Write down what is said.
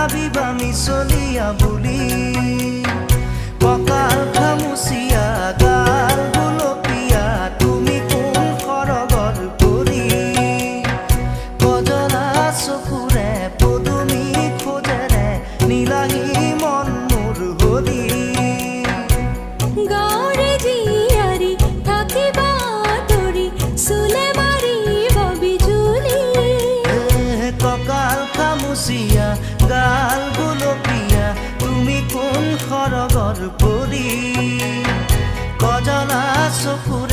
ভাবিবা মিছলিয়া বুলি কঁকাল খামুচিয়া গাল গুলপীয়া তুমি কোন সৰগৰ পৰি কজলা চকুৰে পদুমী খোজেৰে নীলাহী মন মোৰ হৰি গাঁৱৰে জীয়াৰী থাকিবা তৰি চুলে মাৰিব বিজুলি কঁকাল খামুচিয়া গাল গুলপীয়া তুমি কোন সৰগৰ পৰি কজলা চকুৰে